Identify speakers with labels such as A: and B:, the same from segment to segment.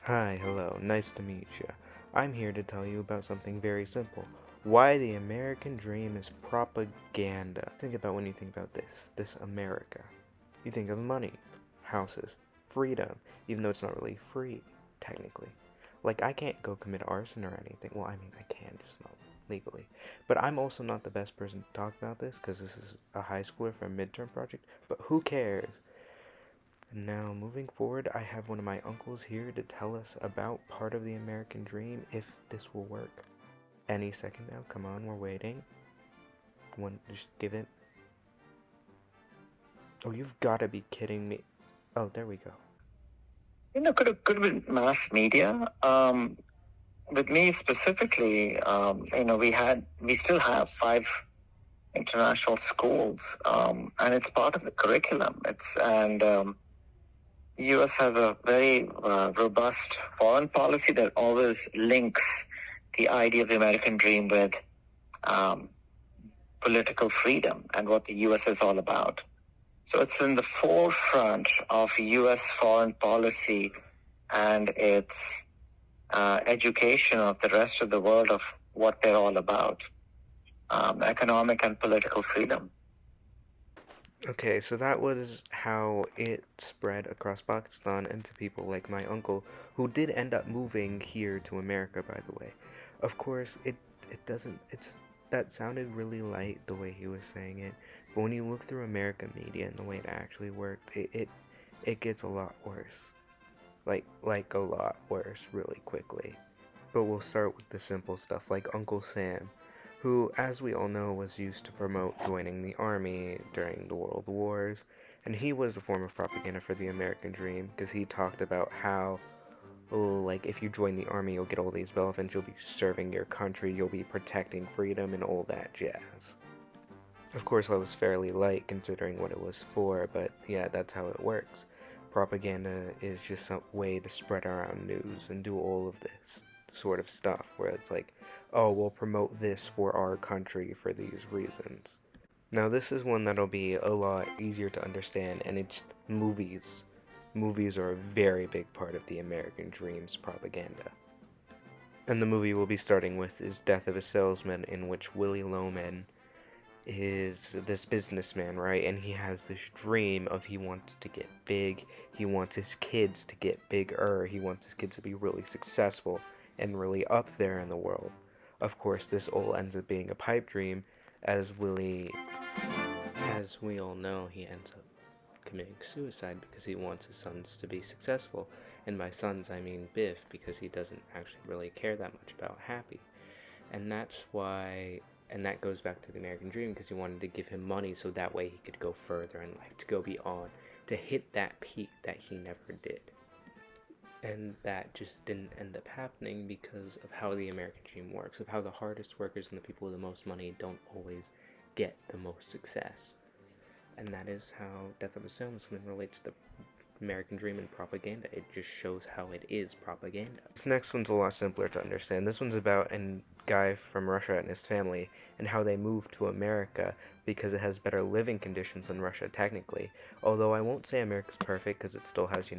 A: Hi, hello, nice to meet you. I'm here to tell you about something very simple. Why the American dream is propaganda. Think about when you think about this America. You think of money, houses, freedom, even though it's not really free, technically. Like, I can't go commit arson or anything. Well, I mean, I can, just not legally. But I'm also not the best person to talk about this because this is a high schooler for a midterm project. But who cares? Now, moving forward, I have one of my uncles here to tell us about part of the American dream if this will work. Any second now, come on, we're waiting. Just give it. Oh, you've got to be kidding me. Oh, there we go.
B: Could have been mass media. With me specifically, we still have five international schools, and it's part of the curriculum. U.S. has a very robust foreign policy that always links the idea of the American dream with um, political freedom and what the U.S. is all about. So it's in the forefront of U.S. foreign policy and its education of the rest of the world of what they're all about, economic and political freedom.
A: Okay, so that was how it spread across Pakistan and to people like my uncle, who did end up moving here to America, by the way. Of course, it doesn't, it's, that sounded really light the way he was saying it, but when you look through American media and the way it actually worked, it gets a lot worse. Like a lot worse really quickly. But we'll start with the simple stuff like Uncle Sam, who, as we all know, was used to promote joining the army during the World Wars, and he was a form of propaganda for the American dream because he talked about how, oh, like if you join the army, you'll get all these benefits, you'll be serving your country, you'll be protecting freedom, and all that jazz. Of course, that was fairly light considering what it was for, but yeah, that's how it works. Propaganda is just some way to spread around news and do all of this sort of stuff where it's like, oh, we'll promote this for our country for these reasons. Now, this is one that'll be a lot easier to understand, and it's movies. Movies are a very big part of the American Dream's propaganda. And the movie we'll be starting with is Death of a Salesman, in which Willy Loman is this businessman, right? And he has this dream of he wants to get big. He wants his kids to get bigger. He wants his kids to be really successful and really up there in the world. Of course, this all ends up being a pipe dream, as as we all know, he ends up committing suicide because he wants his sons to be successful. And by sons, I mean Biff, because he doesn't actually really care that much about Happy. And that's why, and that goes back to the American dream because he wanted to give him money so that way he could go further in life, to go beyond, to hit that peak that he never did. And that just didn't end up happening because of how the American dream works, of how the hardest workers and the people with the most money don't always get the most success. And that is how Death of a Salesman relates to American dream and propaganda. It just shows how it is propaganda. This next one's a lot simpler to understand. This one's about a guy from Russia and his family and how they moved to America because it has better living conditions than Russia technically. Although I won't say America's perfect because it still has,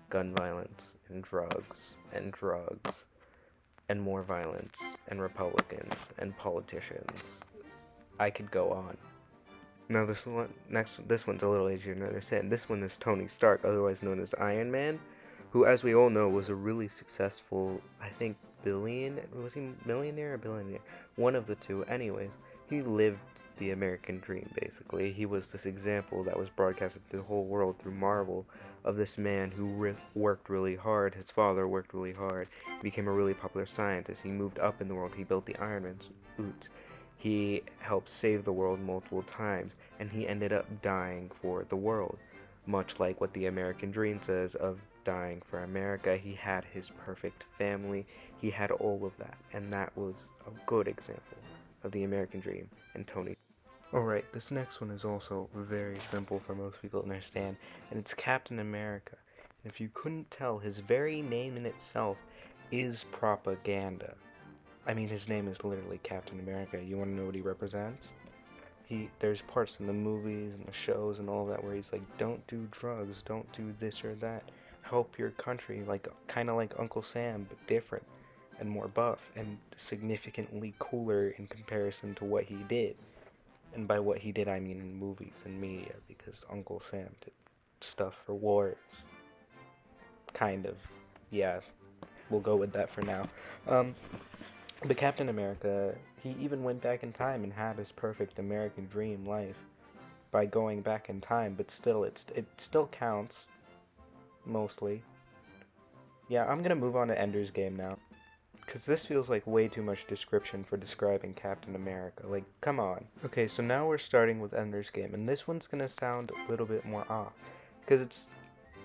A: gun violence and drugs and more violence and Republicans and politicians. I could go on. Now this one's a little easier to understand. This one is Tony Stark, otherwise known as Iron Man, who, as we all know, was a really successful, I think, was he millionaire or billionaire? One of the two. Anyways, he lived the American dream, basically. He was this example that was broadcasted to the whole world through Marvel of this man who worked really hard. His father worked really hard. He became a really popular scientist. He moved up in the world. He built the Iron Man suits. He helped save the world multiple times, and he ended up dying for the world. Much like what the American dream says of dying for America, he had his perfect family, he had all of that, and that was a good example of the American dream and Tony. Alright, this next one is also very simple for most people to understand, and it's Captain America. And if you couldn't tell, his very name in itself is propaganda. I mean, his name is literally Captain America. You want to know what he represents? There's parts in the movies and the shows and all that where he's like, don't do drugs, don't do this or that. help your country, like kind of like Uncle Sam, but different and more buff and significantly cooler in comparison to what he did. And by what he did, I mean in movies and media, because Uncle Sam did stuff for wars. Kind of. Yeah, we'll go with that for now. But Captain America, he even went back in time and had his perfect American dream life by going back in time, but still, it still counts, mostly. Yeah, I'm gonna move on to Ender's Game now, because this feels like way too much description for describing Captain America. Like, come on. Okay, so now we're starting with Ender's Game, and this one's gonna sound a little bit more off, because it's,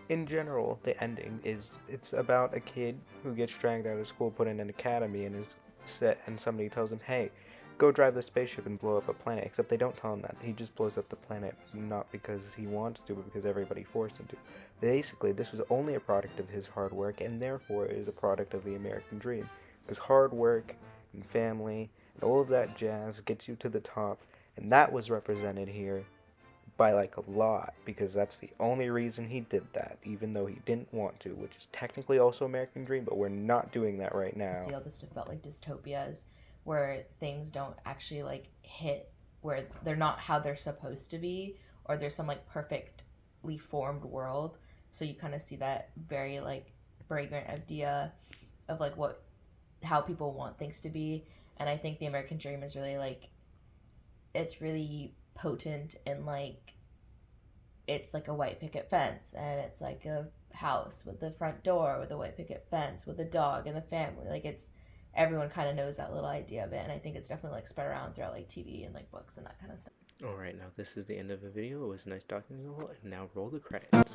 A: in general, the ending is, it's about a kid who gets dragged out of school, put in an academy, and is set, and somebody tells him, hey, go drive the spaceship and blow up a planet. Except they don't tell him that. He just blows up the planet, not because he wants to, but because everybody forced him to. Basically, this was only a product of his hard work, and therefore is a product of the American dream. Because hard work and family and all of that jazz gets you to the top, and that was represented here by like a lot, because that's the only reason he did that, even though he didn't want to, which is technically also American dream, but we're not doing that right now.
C: See all this stuff about like dystopias where things don't actually like hit, where they're not how they're supposed to be, or there's some like perfectly formed world. So you kind of see that very like fragrant idea of like how people want things to be. And I think the American dream is really like, it's really potent in like, it's like a white picket fence, and it's like a house with the front door with a white picket fence with a dog and the family. Like, it's, everyone kind of knows that little idea of it, and I think it's definitely like spread around throughout like TV and like books and that kind of stuff.
A: Alright, now this is the end of the video. It was nice talking to you all, and now roll the credits.